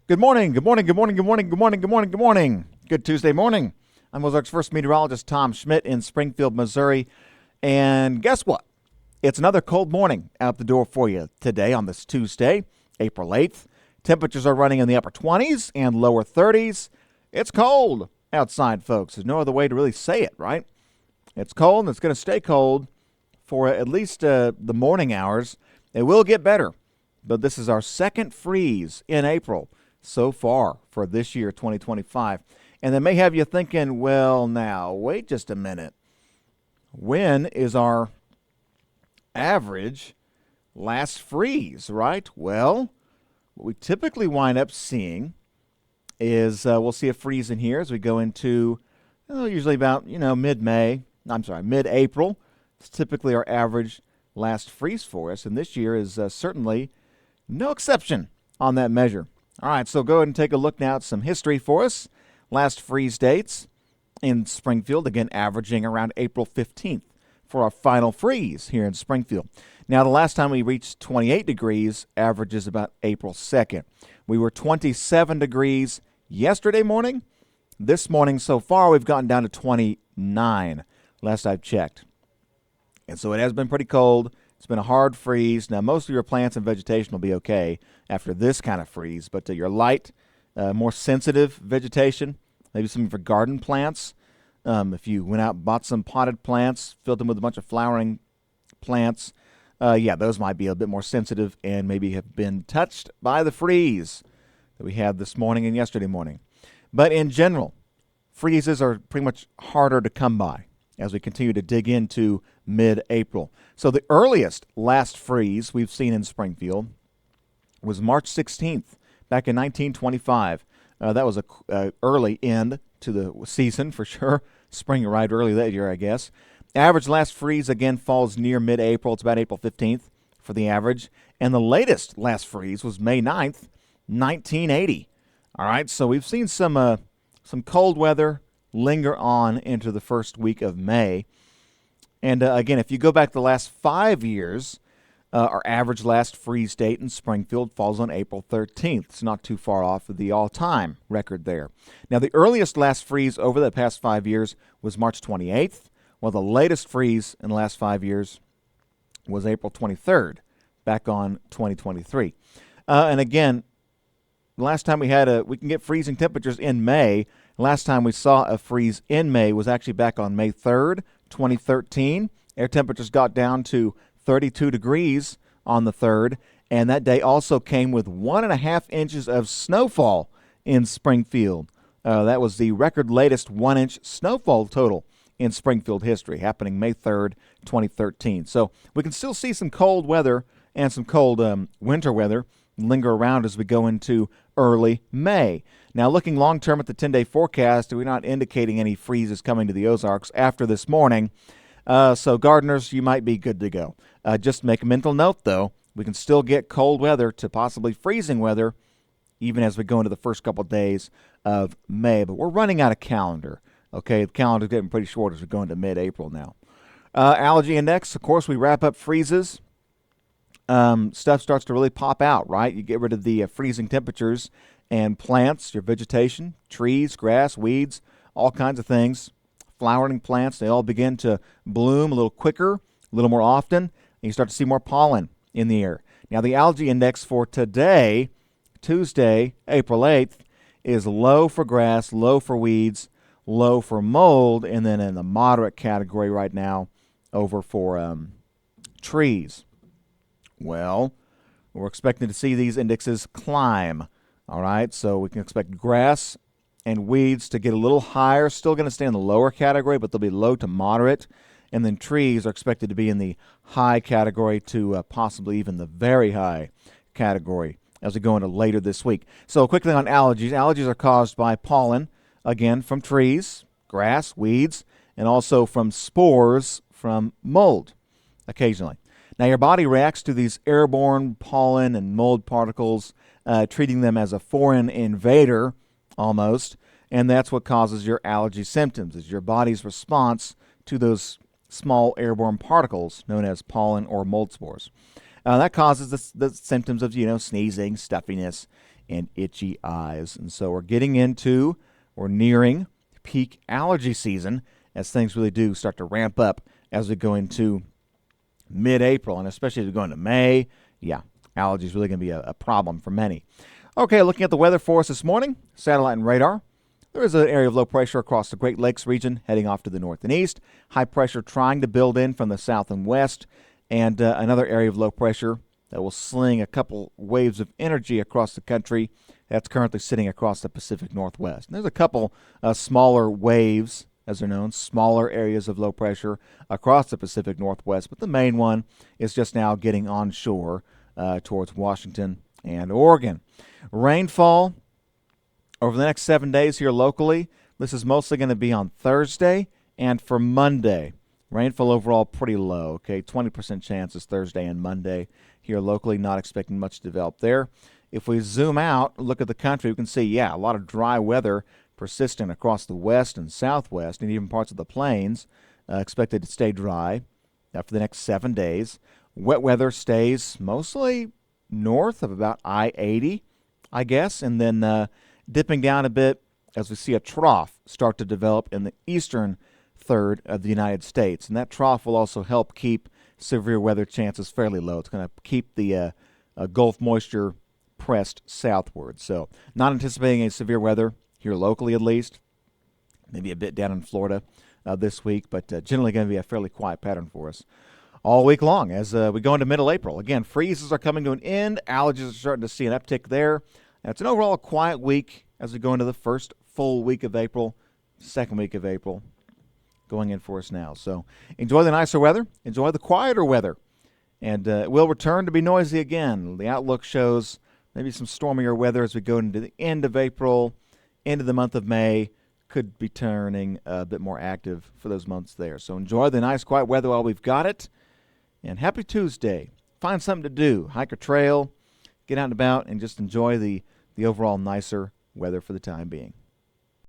Good morning, good morning, good morning, good morning, good morning, good morning, good morning. Good Tuesday morning. I'm Ozarks first meteorologist Tom Schmidt in Springfield, Missouri. And guess what? It's another cold morning out the door for you today on this Tuesday, April 8th. Temperatures are running in the upper 20s and lower 30s. It's cold outside, folks. There's no other way to really say it, right? It's cold and it's going to stay cold for at least the morning hours. It will get better, but this is our second freeze in April so far for this year, 2025. And that may have you thinking, well, now, wait just a minute. When is our average last freeze, right? Well, what we typically wind up seeing is we'll see a freeze in here as we go into usually about, mid-April. It's typically our average last freeze for us, and this year is certainly no exception on that measure. All right, so go ahead and take a look now at some history for us. Last freeze dates in Springfield, again, averaging around April 15th for our final freeze here in Springfield. Now, the last time we reached 28 degrees averages about April 2nd. We were 27 degrees yesterday morning. This morning so far, we've gotten down to 29, last I've checked. And so it has been pretty cold. It's been a hard freeze. Now, most of your plants and vegetation will be okay after this kind of freeze, but your light, more sensitive vegetation, maybe some of your garden plants, if you went out and bought some potted plants, filled them with a bunch of flowering plants, those might be a bit more sensitive and maybe have been touched by the freeze that we had this morning and yesterday morning. But in general, freezes are pretty much harder to come by as we continue to dig into mid-April. So the earliest last freeze we've seen in Springfield was March 16th, back in 1925. That was a early end to the season for sure. Spring arrived early that year, I guess. Average last freeze, again, falls near mid-April. It's about April 15th for the average. And the latest last freeze was May 9th, 1980. All right, so we've seen some cold weather linger on into the first week of May. And again, if you go back the last 5 years, our average last freeze date in Springfield falls on April 13th. It's not too far off of the all-time record there. Now, the earliest last freeze over the past 5 years was March 28th, while the latest freeze in the last 5 years was April 23rd, back on 2023. And again, the last time we can get freezing temperatures in May. Last time we saw a freeze in May was actually back on May 3rd, 2013. Air temperatures got down to 32 degrees on the 3rd, and that day also came with 1.5 inches of snowfall in Springfield. That was the record latest 1-inch snowfall total in Springfield history, happening May 3rd, 2013. So we can still see some cold weather and some cold winter weather linger around as we go into early May. Now, looking long-term at the 10-day forecast, we're not indicating any freezes coming to the Ozarks after this morning. So gardeners, you might be good to go. Just make a mental note, though. We can still get cold weather to possibly freezing weather even as we go into the first couple of days of May. But we're running out of calendar. Okay, the calendar's getting pretty short as we go into mid-April now. Allergy index, of course, we wrap up freezes. Stuff starts to really pop out, right? You get rid of the freezing temperatures and plants, your vegetation, trees, grass, weeds, all kinds of things. Flowering plants, they all begin to bloom a little quicker, a little more often, and you start to see more pollen in the air. Now, the allergy index for today, Tuesday, April 8th, is low for grass, low for weeds, low for mold, and then in the moderate category right now over for trees. Well, we're expecting to see these indexes climb, all right? So we can expect grass and weeds to get a little higher, still going to stay in the lower category, but they'll be low to moderate. And then trees are expected to be in the high category to possibly even the very high category as we go into later this week. So quickly on allergies. Allergies are caused by pollen, again, from trees, grass, weeds, and also from spores from mold occasionally. Now, your body reacts to these airborne pollen and mold particles, treating them as a foreign invader almost, and that's what causes your allergy symptoms, is your body's response to those small airborne particles known as pollen or mold spores. That causes the symptoms of, sneezing, stuffiness, and itchy eyes. And so we're nearing peak allergy season as things really do start to ramp up as we go into mid-April, and especially as we go into May. Yeah, allergy is really going to be a problem for many. Okay, looking at the weather for us this morning, satellite and radar. There is an area of low pressure across the Great Lakes region heading off to the north and east. High pressure trying to build in from the south and west, and another area of low pressure that will sling a couple waves of energy across the country. That's currently sitting across the Pacific Northwest. And there's a couple smaller waves, as they're known, smaller areas of low pressure across the Pacific Northwest, but the main one is just now getting onshore towards Washington and Oregon. Rainfall over the next 7 days here locally. This is mostly going to be on Thursday and for Monday. Rainfall overall pretty low, okay? 20% chances Thursday and Monday here locally. Not expecting much to develop there. If we zoom out, look at the country, we can see, yeah, a lot of dry weather persistent across the west and southwest and even parts of the plains. Expected to stay dry for the next 7 days. Wet weather stays mostly north of about I-80, I guess, and then dipping down a bit as we see a trough start to develop in the eastern third of the United States. And that trough will also help keep severe weather chances fairly low. It's going to keep the Gulf moisture pressed southward. So not anticipating any severe weather here locally at least. Maybe a bit down in Florida this week, but generally going to be a fairly quiet pattern for us all week long as we go into middle April. Again, freezes are coming to an end. Allergies are starting to see an uptick there. And it's an overall quiet week as we go into the first full week of April, second week of April going in for us now. So enjoy the nicer weather. Enjoy the quieter weather. And it will return to be noisy again. The outlook shows maybe some stormier weather as we go into the end of April, into the month of May. Could be turning a bit more active for those months there. So enjoy the nice quiet weather while we've got it. And happy Tuesday. Find something to do. Hike a trail, get out and about, and just enjoy the overall nicer weather for the time being.